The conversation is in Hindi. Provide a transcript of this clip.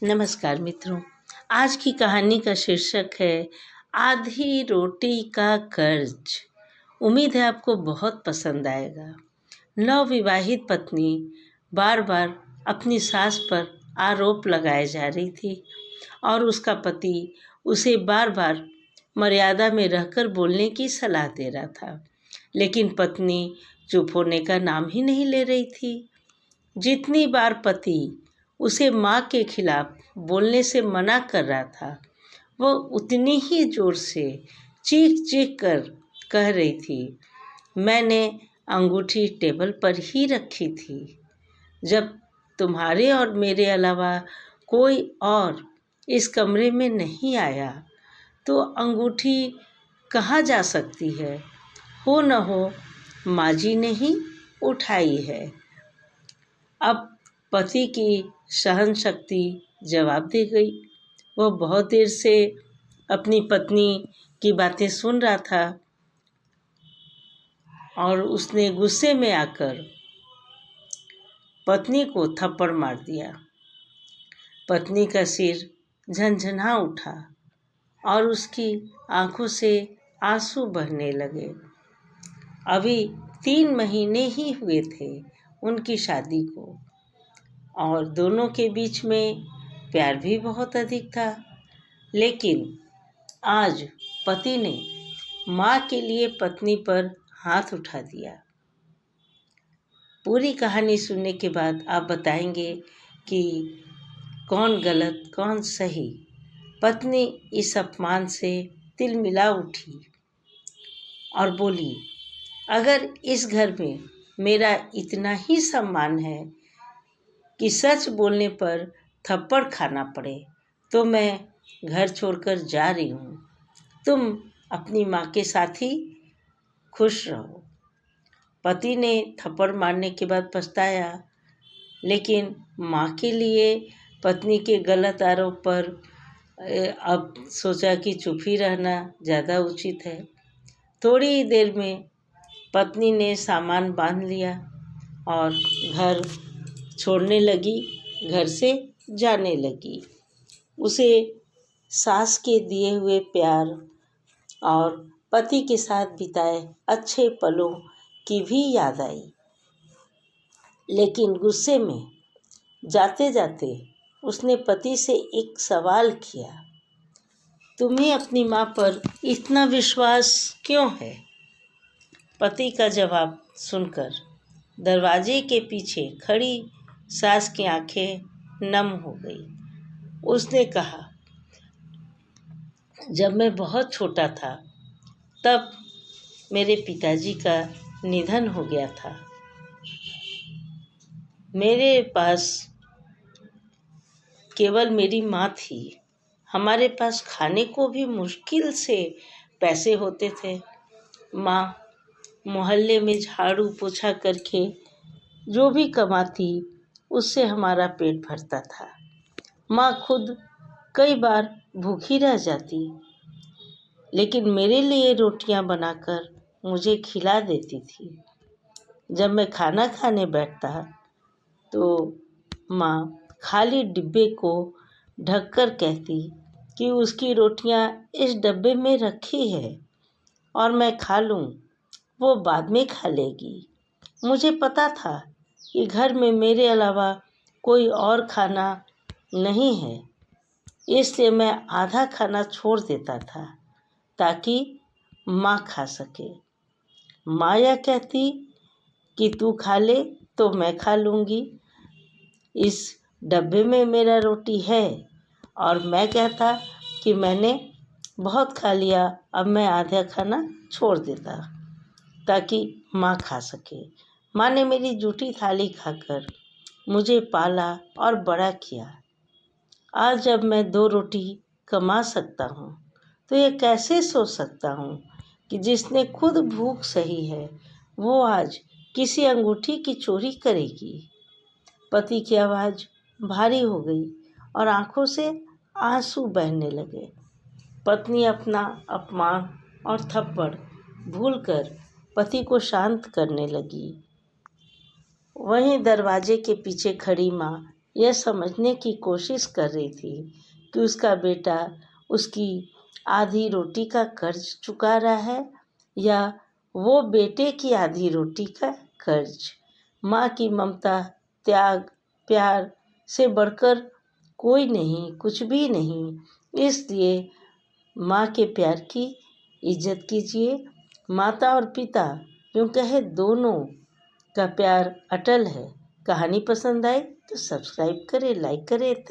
नमस्कार मित्रों। आज की कहानी का शीर्षक है आधी रोटी का कर्ज। उम्मीद है आपको बहुत पसंद आएगा। नवविवाहित पत्नी बार बार अपनी सास पर आरोप लगाए जा रही थी और उसका पति उसे बार बार मर्यादा में रहकर बोलने की सलाह दे रहा था, लेकिन पत्नी चुप होने का नाम ही नहीं ले रही थी। जितनी बार पति उसे माँ के खिलाफ बोलने से मना कर रहा था, वो उतनी ही जोर से चीख चीख कर कह रही थी, मैंने अंगूठी टेबल पर ही रखी थी। जब तुम्हारे और मेरे अलावा कोई और इस कमरे में नहीं आया तो अंगूठी कहाँ जा सकती है? हो न हो माँ जी ने ही उठाई है। अब पति की सहन शक्ति जवाब दे गई। वह बहुत देर से अपनी पत्नी की बातें सुन रहा था और उसने गुस्से में आकर पत्नी को थप्पड़ मार दिया। पत्नी का सिर झनझना उठा और उसकी आंखों से आंसू बहने लगे। अभी 3 महीने ही हुए थे उनकी शादी को और दोनों के बीच में प्यार भी बहुत अधिक था, लेकिन आज पति ने माँ के लिए पत्नी पर हाथ उठा दिया। पूरी कहानी सुनने के बाद आप बताएंगे कि कौन गलत कौन सही। पत्नी इस अपमान से तिलमिला उठी और बोली, अगर इस घर में मेरा इतना ही सम्मान है कि सच बोलने पर थप्पड़ खाना पड़े तो मैं घर छोड़कर जा रही हूँ। तुम अपनी माँ के साथ ही खुश रहो। पति ने थप्पड़ मारने के बाद पछताया, लेकिन माँ के लिए पत्नी के गलत आरोप पर अब सोचा कि चुप ही रहना ज़्यादा उचित है। थोड़ी ही देर में पत्नी ने सामान बांध लिया और घर छोड़ने लगी, घर से जाने लगी। उसे सास के दिए हुए प्यार और पति के साथ बिताए अच्छे पलों की भी याद आई, लेकिन गुस्से में जाते जाते उसने पति से एक सवाल किया, तुम्हें अपनी माँ पर इतना विश्वास क्यों है? पति का जवाब सुनकर दरवाजे के पीछे खड़ी सास की आंखें नम हो गई। उसने कहा, जब मैं बहुत छोटा था तब मेरे पिताजी का निधन हो गया था। मेरे पास केवल मेरी माँ थी। हमारे पास खाने को भी मुश्किल से पैसे होते थे। माँ मोहल्ले में झाड़ू पोछा करके जो भी कमाती उससे हमारा पेट भरता था। माँ खुद कई बार भूखी रह जाती, लेकिन मेरे लिए रोटियां बनाकर मुझे खिला देती थी। जब मैं खाना खाने बैठता तो माँ खाली डिब्बे को ढककर कहती कि उसकी रोटियां इस डब्बे में रखी है और मैं खा लूँ, वो बाद में खा लेगी। मुझे पता था कि घर में मेरे अलावा कोई और खाना नहीं है, इसलिए मैं आधा खाना छोड़ देता था ताकि माँ खा सके। माँ यह कहती कि तू खा ले तो मैं खा लूँगी, इस डब्बे में मेरा रोटी है। और मैं कहता कि मैंने बहुत खा लिया, अब मैं आधा खाना छोड़ देता ताकि माँ खा सके। माँ ने मेरी जूठी थाली खाकर मुझे पाला और बड़ा किया। आज जब मैं 2 रोटी कमा सकता हूँ तो ये कैसे सोच सकता हूँ कि जिसने खुद भूख सही है वो आज किसी अंगूठी की चोरी करेगी। पति की आवाज़ भारी हो गई और आंखों से आंसू बहने लगे। पत्नी अपना अपमान और थप्पड़ भूलकर पति को शांत करने लगी। वहीं दरवाजे के पीछे खड़ी माँ यह समझने की कोशिश कर रही थी कि उसका बेटा उसकी आधी रोटी का कर्ज चुका रहा है या वो बेटे की आधी रोटी का कर्ज। माँ की ममता, त्याग, प्यार से बढ़कर कोई नहीं, कुछ भी नहीं। इसलिए माँ के प्यार की इज्जत कीजिए। माता और पिता यूँ कहे दोनों का प्यार अटल है। कहानी पसंद आई तो सब्सक्राइब करें, लाइक करें। थैंक